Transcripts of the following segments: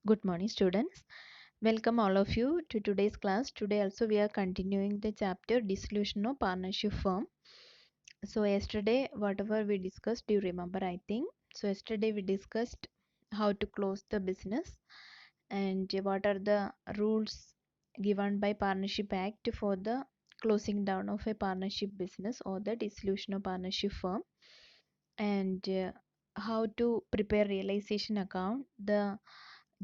Good morning, students. Welcome all of you to today's class. Today also we are continuing the chapter Dissolution of Partnership Firm. So yesterday whatever we discussed, do you remember? I think so. Yesterday we discussed how to close the business and what are the rules given by Partnership Act for the closing down of a partnership business or the dissolution of partnership firm, and how to prepare realization account, the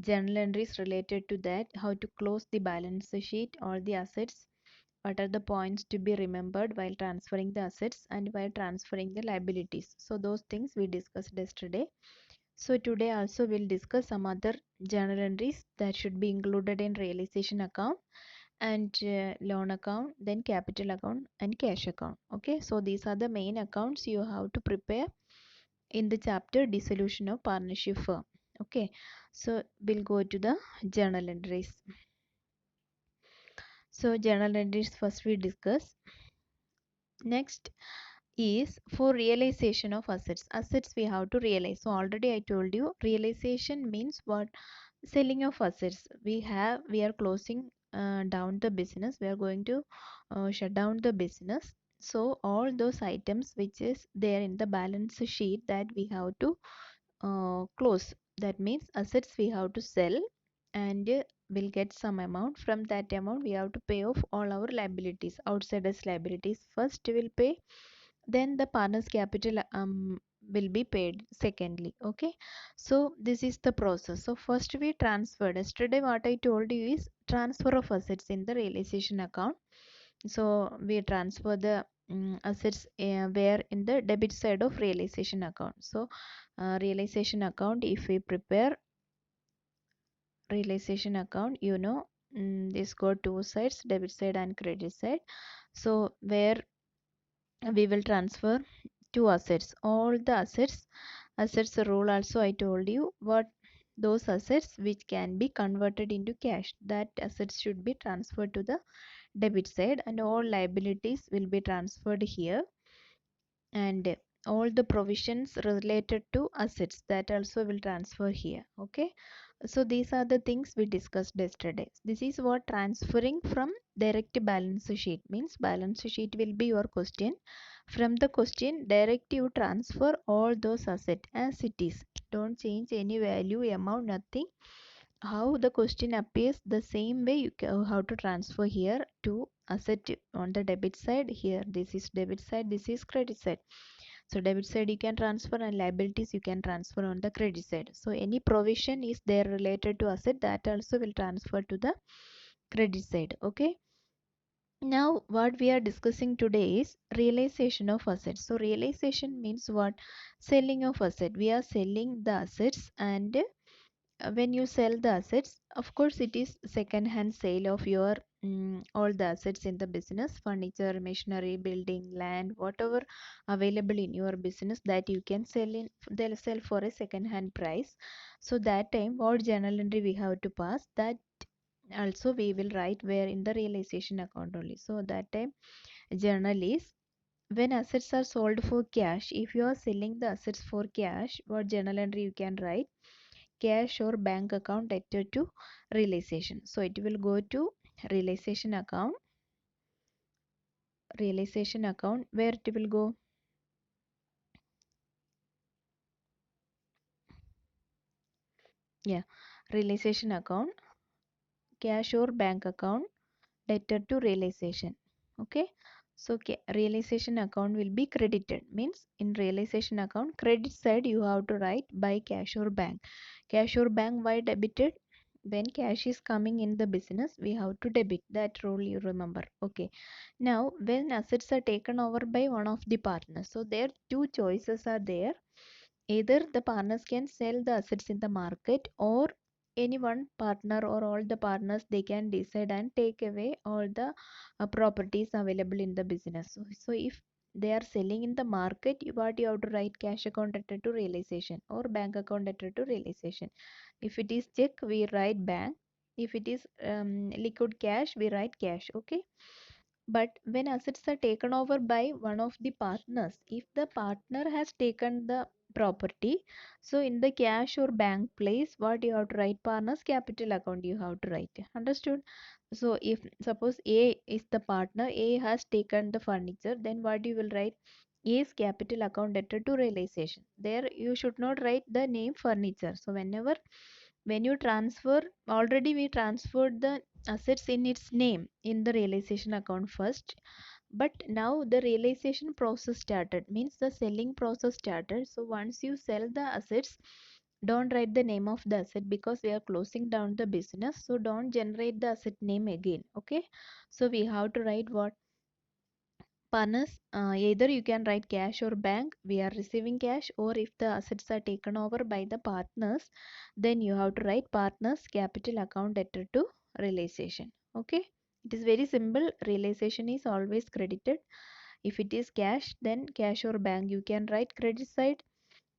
journal entries related to that, how to close the balance sheet or the assets, what are the points to be remembered while transferring the assets and while transferring the liabilities. So those things we discussed yesterday. So today also we'll discuss some other journal entries that should be included in realization account and loan account, then capital account and cash account. Okay, so these are the main accounts you have to prepare in the chapter Dissolution of Partnership Firm. Okay, so we'll go to the journal entries. So journal entries first we discuss. Next is for realization of assets. Assets we have to realize. So already I told you realization means what? Selling of assets. We are closing down the business. We are going to shut down the business. So all those items which is there in the balance sheet that we have to close. That means assets we have to sell and we'll get some amount. From that amount we have to pay off all our liabilities, outsiders liabilities. First we'll pay, then the partner's capital will be paid secondly. Okay, so this is the process. So first we transferred. Yesterday what I told you is transfer of assets in the realization account. So we transfer the assets where in the debit side of realization account. So realization account, if we prepare realization account, this got two sides, debit side and credit side. So where we will transfer two assets, all the assets rule also I told you what, those assets which can be converted into cash, that assets should be transferred to the debit side and all liabilities will be transferred here, and all the provisions related to assets that also will transfer here. Okay, so these are the things we discussed yesterday. This is what transferring from direct balance sheet means. Balance sheet will be your question. From the question direct you transfer all those assets as it is, don't change any value, amount, nothing. How the question appears, the same way you have to transfer here to asset on the debit side. Here this is debit side, this is credit side. So debit side you can transfer and liabilities you can transfer on the credit side. So any provision is there related to asset, that also will transfer to the credit side. Okay, now what we are discussing today is realization of assets. So realization means what? Selling of asset. We are selling the assets, and when you sell the assets, of course it is second hand sale of your all the assets in the business, furniture, machinery, building, land, whatever available in your business, that you can sell in, they'll sell for a second hand price. So that time what journal entry we have to pass, that also we will write where in the realization account only. So that time journal is, when assets are sold for cash, if you are selling the assets for cash, what journal entry you can write? Cash or bank account debtor to realization. So it will go to realization account. Realization account, where it will go? Yeah, realization account, cash or bank account debtor to realization. Okay, so realization account will be credited, means in realization account credit side you have to write by cash or bank. Cash or bank, why debited? When cash is coming in the business we have to debit, that rule you remember. Okay, now when assets are taken over by one of the partners, so there two choices are there. Either the partners can sell the assets in the market, or any one partner or all the partners they can decide and take away all the properties available in the business. So if they are selling in the market, what you have to write? Cash account debtor to realization or bank account debtor to realization. If it is check we write bank, if it is liquid cash we write cash. Okay, but when assets are taken over by one of the partners, if the partner has taken the property. So in the cash or bank place, what you have to write? Partner's capital account you have to write. Understood? So if suppose A is the partner, A has taken the furniture, then what you will write? A's capital account debtor to realization. There you should not write the name furniture. So whenever when you transfer, already we transferred the assets in its name in the realization account first, but now the realization process started, means the selling process started. So once you sell the assets, don't write the name of the asset because we are closing down the business, so don't generate the asset name again. Okay, so we have to write what? Partners, either you can write cash or bank, we are receiving cash, or if the assets are taken over by the partners, then you have to write partners capital account debtor to realization. Okay, it is very simple. Realization is always credited. If it is cash, then cash or bank you can write credit side,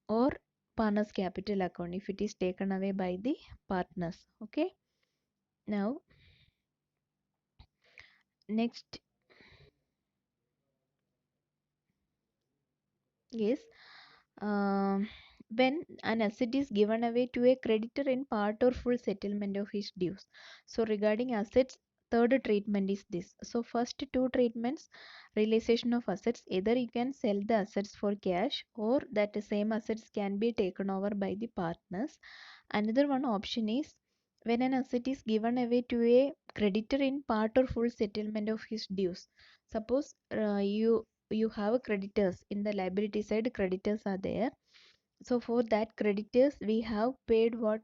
or partners capital account if it is taken away by the partners. Okay, now next is um, when an asset is given away to a creditor in part or full settlement of his dues. So regarding assets, third treatment is this. So first two treatments, realization of assets, either you can sell the assets for cash or that the same assets can be taken over by the partners. Another one option is when an asset is given away to a creditor in part or full settlement of his dues. Suppose you have creditors in the liability side, creditors are there. So for that creditors we have paid what?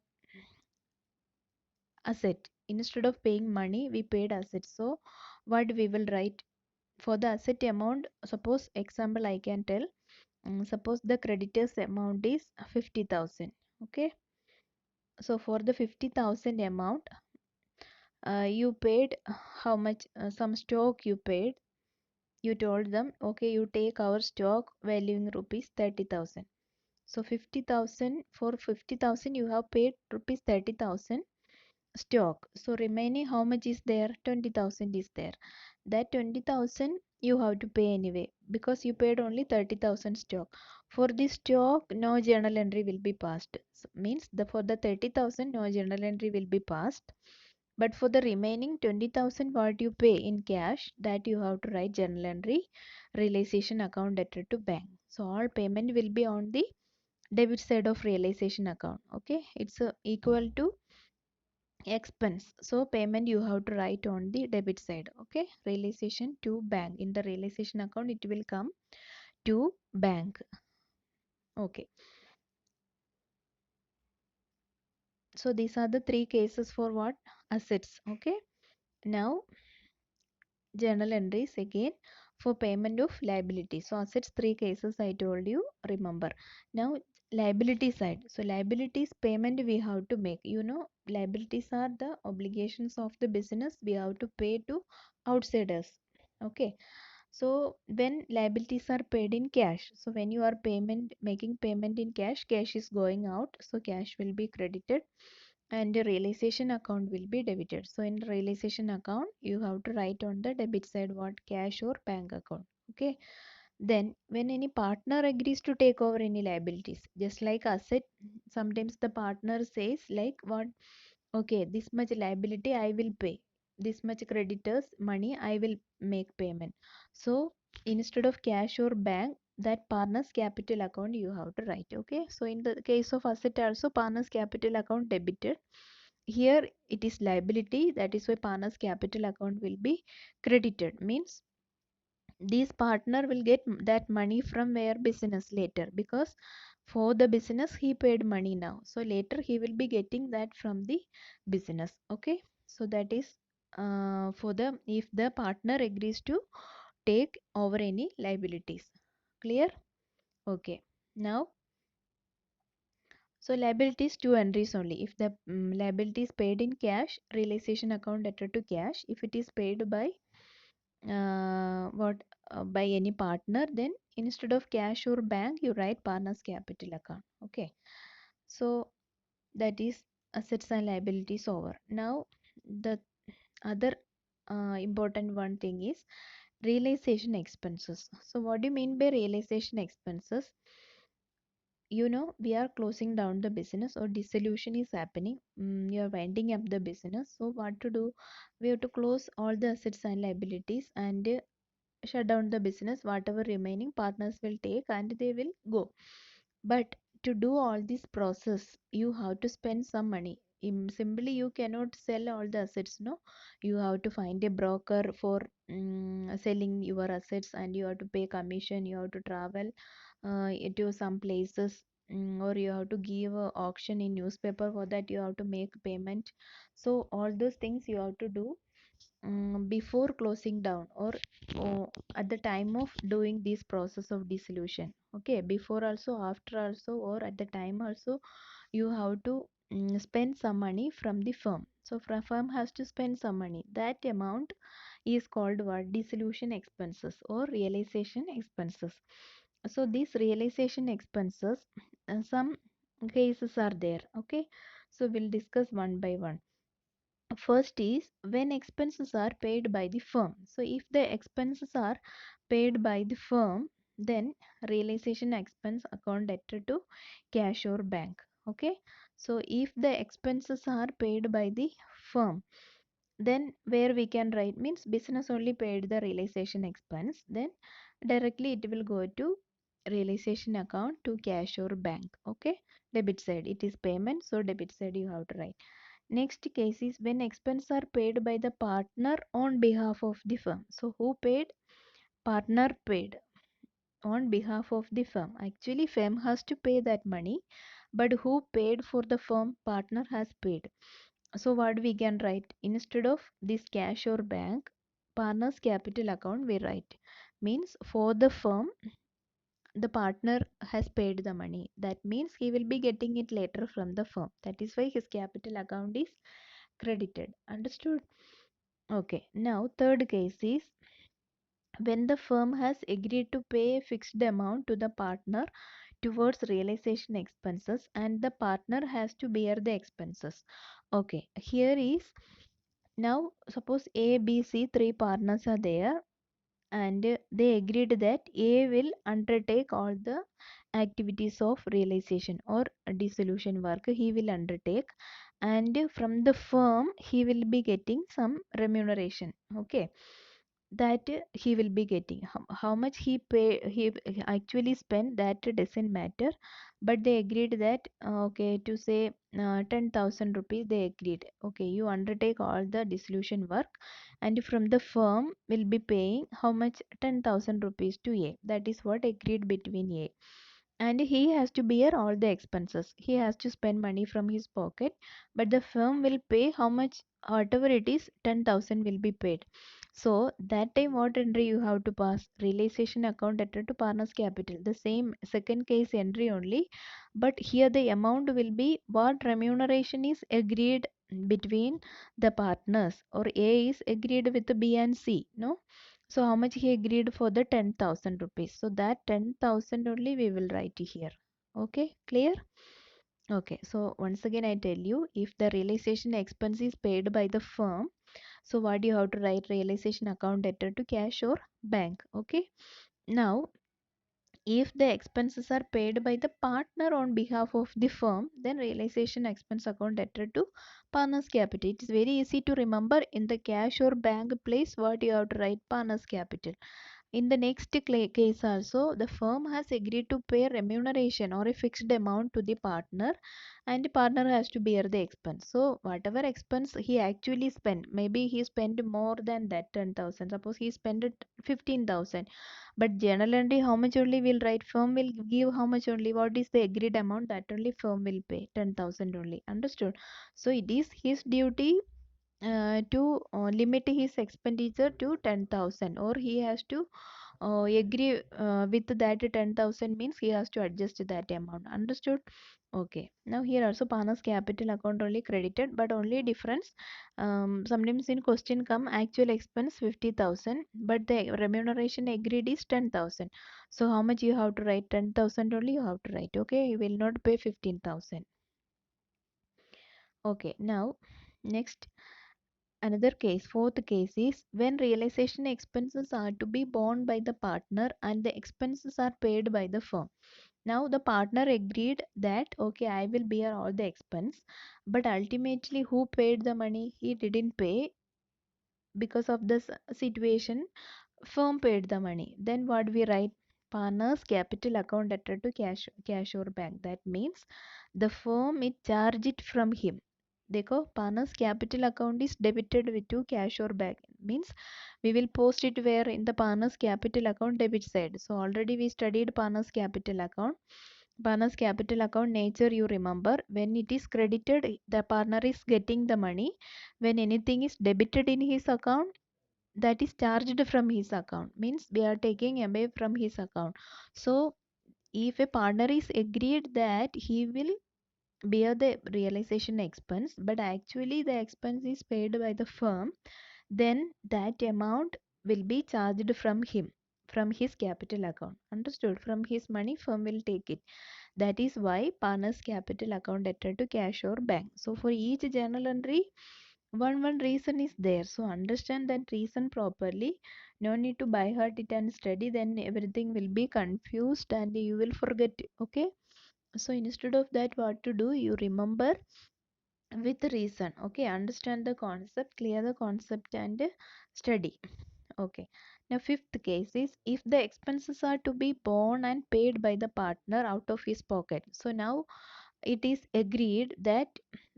Asset. Instead of paying money we paid assets. So what we will write? For the asset amount, suppose example I can tell, suppose the creditors amount is 50,000. Okay, so for the 50,000 amount, you paid how much? Some stock you paid. You told them, okay, you take our stock valuing rupees 30,000. So 50,000, for 50,000 you have paid rupees 30,000 stock. So remaining how much is there? 20,000 is there. That 20,000 you have to pay anyway because you paid only 30,000 stock. For this stock no journal entry will be passed. So means the for the 30,000 no journal entry will be passed. But for the remaining 20,000 what you pay in cash, that you have to write journal entry realization account debtor to bank. So all payment will be on the debit side of realization account. Okay, it's equal to expense, so payment you have to write on the debit side. Okay, realization to bank, in the realization account it will come to bank. Okay, so these are the three cases for what? Assets. Okay, now journal entries again for payment of liability. So assets three cases I told you, remember. Now liability side, so liabilities payment we have to make. Liabilities are the obligations of the business we have to pay to outsiders. Okay, so when liabilities are paid in cash, so when you are payment making payment in cash, cash is going out, so cash will be credited and the realization account will be debited. So in realization account you have to write on the debit side what? Cash or bank account. Okay, then when any partner agrees to take over any liabilities, just like asset, sometimes the partner says like what? Okay, this much liability I will pay, this much creditors money I will make payment. So instead of cash or bank, that partner's capital account you have to write. Okay, so in the case of asset also partner's capital account debited. Here it is liability, that is why partner's capital account will be credited. Means this partner will get that money from where? Business later, because for the business he paid money now, so later he will be getting that from the business. Okay, so that is for the if the partner agrees to take over any liabilities. Clear? Okay, now so liabilities two entries only. If the liability is paid in cash, realization account debtor to cash. If it is paid by what by any partner, then instead of cash or bank you write partner's capital account. Okay, so that is assets and liabilities over. Now the other important one thing is realization expenses. So what do you mean by realization expenses? we are closing down the business or dissolution is happening. You are winding up the business. So what to do? We have to close all the assets and liabilities and shut down the business. Whatever remaining partners will take and they will go. But to do all this process, you have to spend some money. Simply, you cannot sell all the assets. No, you have to find a broker for selling your assets, and you have to pay commission. You have to travel to some places, or you have to give a auction in newspaper. For that, you have to make payment. So all those things you have to do before closing down, or at the time of doing this process of dissolution. Okay, before also, after also, or at the time also, you have to spend some money from the firm. So firm has to spend some money. That amount is called what? Dissolution expenses or realization expenses. So these realization expenses, some cases are there. Okay, so we'll discuss one by one. First is when expenses are paid by the firm. So if the expenses are paid by the firm, then realization expense account debtor to cash or bank. Okay. So if the expenses are paid by the firm, then where we can write means business only paid the realization expense, then directly it will go to realization account to cash or bank. Okay. Debit side, it is payment, so debit side you have to write. Next case is when expenses are paid by the partner on behalf of the firm. So who paid? Partner paid on behalf of the firm. Actually, firm has to pay that money, but who paid for the firm? Partner has paid. So what we can write? Instead of this cash or bank, partner's capital account we write. Means for the firm, the partner has paid the money. That means he will be getting it later from the firm. That is why his capital account is credited. Understood? Okay. Now, third case is when the firm has agreed to pay a fixed amount to the partner towards realization expenses and the partner has to bear the expenses. Okay. Here is now suppose A, B, C, three partners are there, and they agreed that A will undertake all the activities of realization or dissolution work he will undertake, and from the firm he will be getting some remuneration. Okay, that he will be getting how much he actually spent, that doesn't matter, but they agreed that okay, to say 10,000 rupees they agreed. Okay, you undertake all the dissolution work, and from the firm will be paying how much? 10,000 rupees to A. That is what agreed between A, and he has to bear all the expenses. He has to spend money from his pocket, but the firm will pay how much? Whatever it is, 10,000 will be paid. So that time what entry you have to pass? Realization account debtor to partner's capital. The same second case entry only, but here the amount will be what remuneration is agreed between the partners, or A is agreed with B and C. No, so how much he agreed for the 10,000 rupees? So that 10,000 only we will write here. Okay, clear? Okay, so once again I tell you, if the realization expense is paid by the firm, so what do you have to write? Realization account debtor to cash or bank. Okay. Now, if the expenses are paid by the partner on behalf of the firm, then realization expense account debtor to partner's capital. It is very easy to remember. In the cash or bank place, what you have to write? Partner's capital. In the next case also, the firm has agreed to pay remuneration or a fixed amount to the partner, and the partner has to bear the expense. So whatever expense he actually spent, maybe he spent more than that 10,000. Suppose he spent it 15,000, but generally how much only will write? Firm will give how much only? What is the agreed amount? That only firm will pay 10,000 only. Understood? So it is his duty to limit his expenditure to 10,000, or he has to agree with that 10,000 means he has to adjust that amount. Understood? Okay. Now here also partner's capital account only credited, but only difference. Sometimes in question come actual expense 50,000, but the remuneration agreed is 10,000. So how much you have to write? 10,000 only you have to write. Okay, you will not pay 15,000. Okay. Now next, another case, fourth case is when realization expenses are to be borne by the partner and the expenses are paid by the firm. Now the partner agreed that okay, I will bear all the expense, but ultimately who paid the money? He didn't pay because of this situation. Firm paid the money. Then what we write? Partner's capital account debtor to cash or bank. That means the firm it charge it from him. देखो partner's capital account is debited with to cash or bank. Means we will post it where in the partner's capital account debit side. So already we studied partner's capital account. Partner's capital account nature you remember. When it is credited, the partner is getting the money. When anything is debited in his account, that is charged from his account, means we are taking away from his account. So if a partner is agreed that he will bear the realization expense, but actually the expense is paid by the firm, then that amount will be charged from him, from his capital account. Understood? From his money, firm will take it. That is why partner's capital account debtor to cash or bank. So for each journal entry, one reason is there. So understand that reason properly. No need to by heart it and study. Then everything will be confused and you will forget. Okay. So instead of that, what to do? You remember with reason. Okay. Understand the concept, clear the concept and study. Okay. Now, fifth case is if the expenses are to be borne and paid by the partner out of his pocket. So now it is agreed that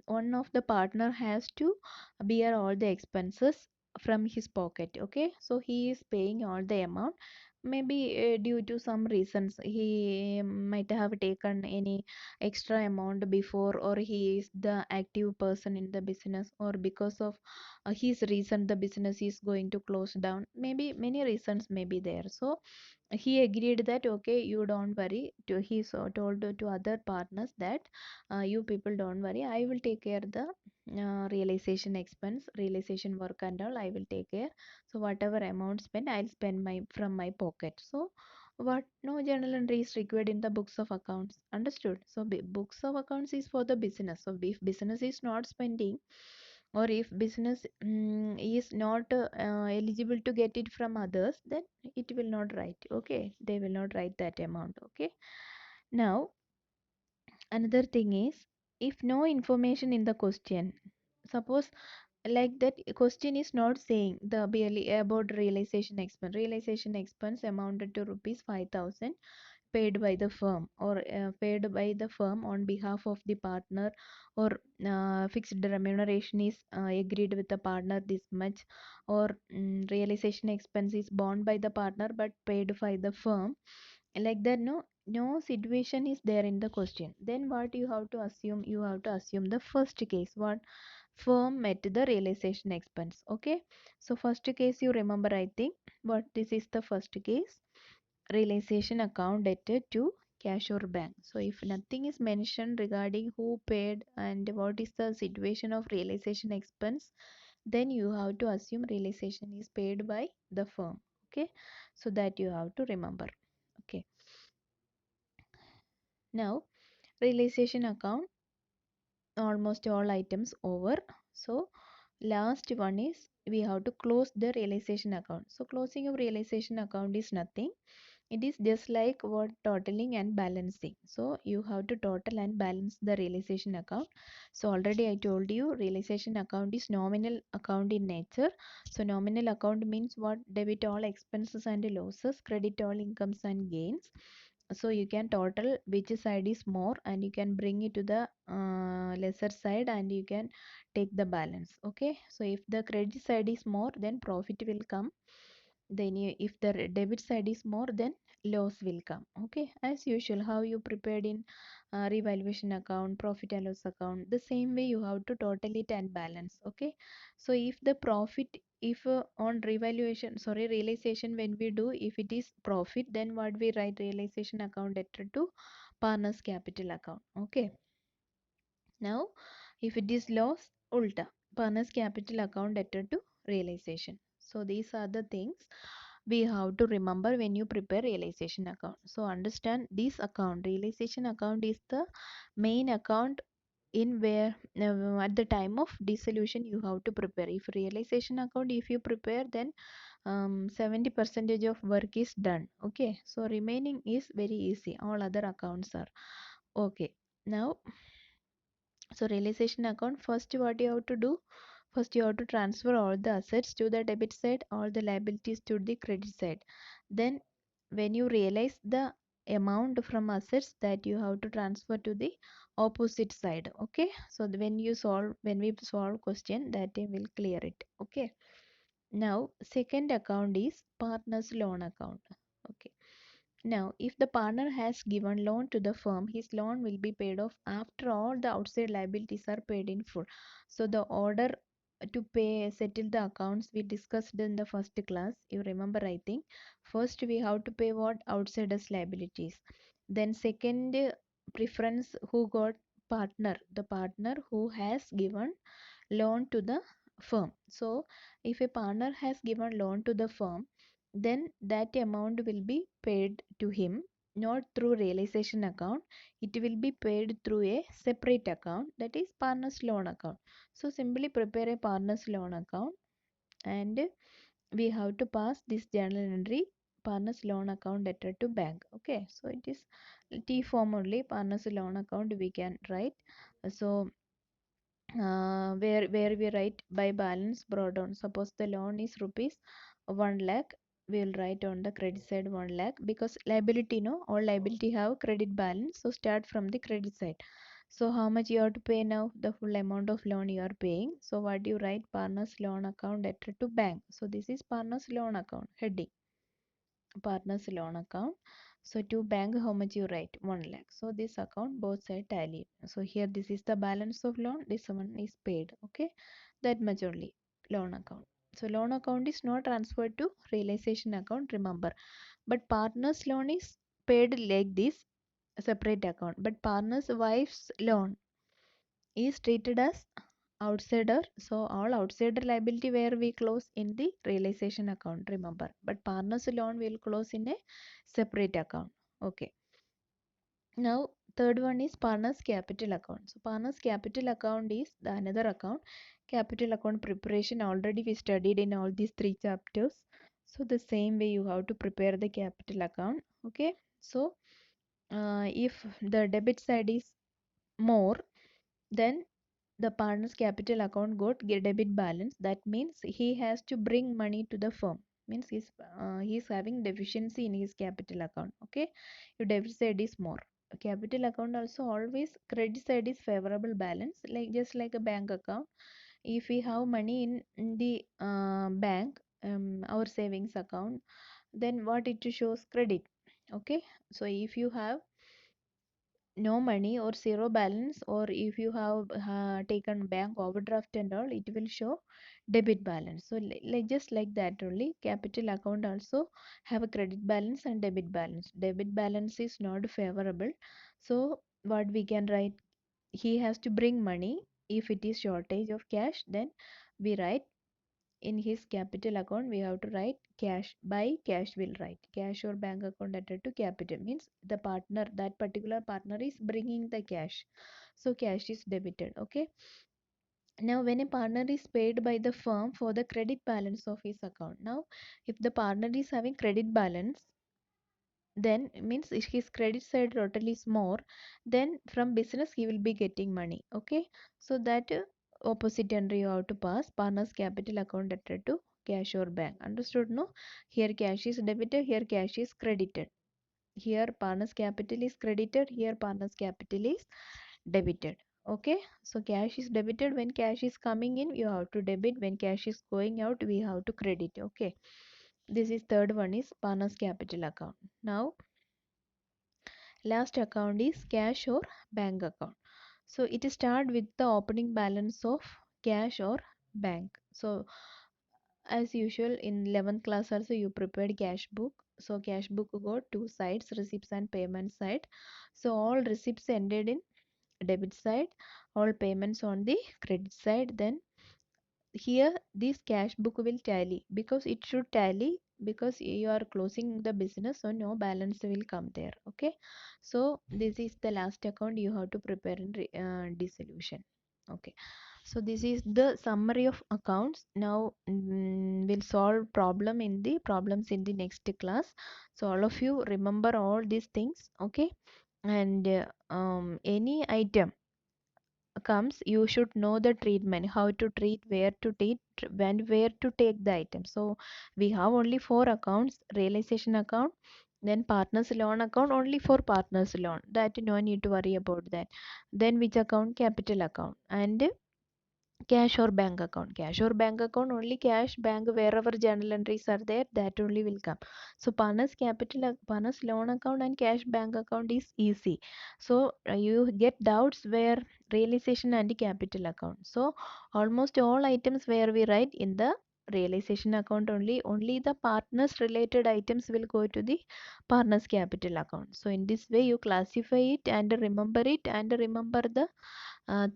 one of the partner has to bear all the expenses from his pocket. Okay, so he is paying all the amount. Maybe due to some reasons he might have taken any extra amount before, or he is the active person in the business, or because of his reason the business is going to close down. Maybe many reasons may be there. So he agreed that okay, you don't worry. He so told to other partners that you people don't worry, I will take care the realization expense, realization work and all I will take care. So whatever amount spent, I'll spend my from my pocket. So what, no journal entry is required in the books of accounts. Understood? So books of accounts is for the business. So if business is not spending, or if business is not eligible to get it from others, then it will not write. Okay, they will not write that amount. Okay, now another thing is, if no information in the question, suppose like that question is not saying the barely about realization expense amounted to rupees 5000 paid by the firm, or paid by the firm on behalf of the partner, or fixed remuneration is agreed with the partner this much, or realization expense is borne by the partner but paid by the firm, like that. No situation is there in the question. Then what you have to assume? You have to assume the first case. What? Firm met the realization expense. Okay, so first case you remember, I think. What this is the first case? Realization account debtor to cash or bank. So if nothing is mentioned regarding who paid and what is the situation of realization expense, then you have to assume realization is paid by the firm. Okay, so that you have to remember. Okay, now realization account, almost all items over. So last one is we have to close the realization account. So closing of realization account is nothing. It is just like what totaling and balancing. So you have to total and balance the realization account. So already I told you realization account is nominal account in nature. So nominal account means what? Debit all expenses and losses, credit all incomes and gains. So you can total which side is more and you can bring it to the lesser side and you can take the balance. Okay, so if the credit side is more, then profit will come. Then if the debit side is more, then loss will come. Okay, as usual how you prepared in revaluation account, profit and loss account, the same way you have to total it and balance. Okay, so if the profit, if on revaluation, sorry, realization, when we do, if it is profit, then what we write? Realization account debtor to partners capital account. Okay, now if it is loss, ulta, partners capital account debtor to realization. So these are the things we have to remember when you prepare realization account. So understand this account, realization account is the main account in where at the time of dissolution you have to prepare. If realization account if you prepare, then 70% of work is done. Okay, so remaining is very easy, all other accounts are okay. Now, so realization account, first what you have to do, first you have to transfer all the assets to the debit side, all the liabilities to the credit side. Then when you realize the amount from assets, that you have to transfer to the opposite side. Okay, so when we solve question, that will clear it. Okay, now second account is partner's loan account. Okay, now, if the partner has given loan to the firm, his loan will be paid off after all the outside liabilities are paid in full. So the order to pay settle the accounts we discussed in the first class, you remember, I think. First we have to pay what outsiders liabilities. Then second preference, who got partner, the partner who has given loan to the firm. So if a partner has given loan to the firm, then that amount will be paid to him, not through realization account. It will be paid through a separate account, that is partner's loan account. So simply prepare a partner's loan account, and we have to pass this journal entry, partner's loan account debtor to bank. Okay, so it is T form only, partner's loan account we can write. So where we write by balance brought down. Suppose the loan is rupees 1 lakh, we will write on the credit side 1 lakh, because liability, no, all liability have credit balance, so start from the credit side. So how much you have to pay now? The full amount of loan you are paying. So what do you write? Partners loan account debtor to bank. So this is partners loan account heading, partners loan account. So to bank, how much you write? 1 lakh. So this account both side tally. So here this is the balance of loan, this one is paid. Okay, that much only, loan account. So loan account is not transferred to realization account, remember. But partners loan is paid like this, separate account. But partner's wife's loan is treated as outsider. So all outsider liability where we close in the realization account, remember. But partner's loan will close in a separate account. Okay. Now third one is partner's capital account. So partner's capital account is the another account. Capital account preparation already we studied in all these three chapters. So the same way you have to prepare the capital account. Okay. So if the debit side is more, then the partner's capital account got debit balance. That means he has to bring money to the firm. Means he's having deficiency in his capital account. Okay, your debit side is more. Capital account also always credit side is favorable balance, like just like a bank account. If we have money in the bank, our savings account, then what it shows? Credit. Okay, so if you have no money or zero balance, or if you have taken bank overdraft and all, it will show debit balance. So like just like that only, capital account also have a credit balance and debit balance. Debit balance is not favorable, so what we can write, he has to bring money. If it is shortage of cash, then we write in his capital account, we have to write cash. By cash will write cash or bank account added to capital, means the partner, that particular partner is bringing the cash, so cash is debited. Okay, now when a partner is paid by the firm for the credit balance of his account, now if the partner is having credit balance, then means if his credit side total is more, then from business he will be getting money. Okay, so that opposite entry you have to pass, partner's capital account debtor to cash or bank. Understood, no? Here cash is debited, here cash is credited. Here partner's capital is credited, here partner's capital is debited. Okay, so cash is debited when cash is coming in, you have to debit. When cash is going out, we have to credit. Okay, this is third one is partner's capital account. Now last account is cash or bank account. So it start with the opening balance of cash or bank. So as usual in 11th class also you prepared cash book. So cash book got two sides, receipts and payment side. So all receipts ended in debit side, all payments on the credit side. Then here this cash book will tally, because it should tally because you are closing the business, so no balance will come there. Okay, so this is the last account you have to prepare in dissolution. Okay, so this is the summary of accounts. Now we'll solve problems in the next class. So all of you remember all these things. Okay, and any item comes, you should know the treatment, how to treat, where to treat, when, where to take the item. So we have only four accounts: realization account, then partners loan account, only for partners loan, that no need to worry about that. Then which account? Capital account. And cash or bank account. Cash or bank account, only cash, bank, wherever journal entries are there, that only will come. So partners capital, partners loan account and cash bank account is easy. So you get doubts where realization and capital account. So almost all items where we write in the realization account only the partners related items will go to the partners capital account. So in this way you classify it and remember it, and remember the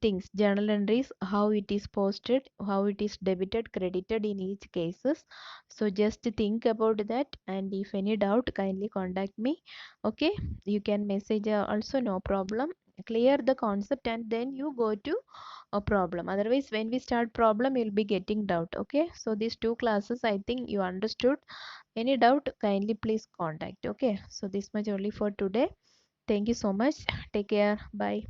things, journal entries, how it is posted, how it is debited, credited in each cases. So just think about that, and if any doubt, kindly contact me. Okay, you can message also, no problem. Clear the concept and then you go to a problem. Otherwise when we start problem you'll be getting doubt. Okay, so these two classes I think you understood. Any doubt, kindly please contact. Okay, so this much only for today. Thank you so much. Take care. Bye.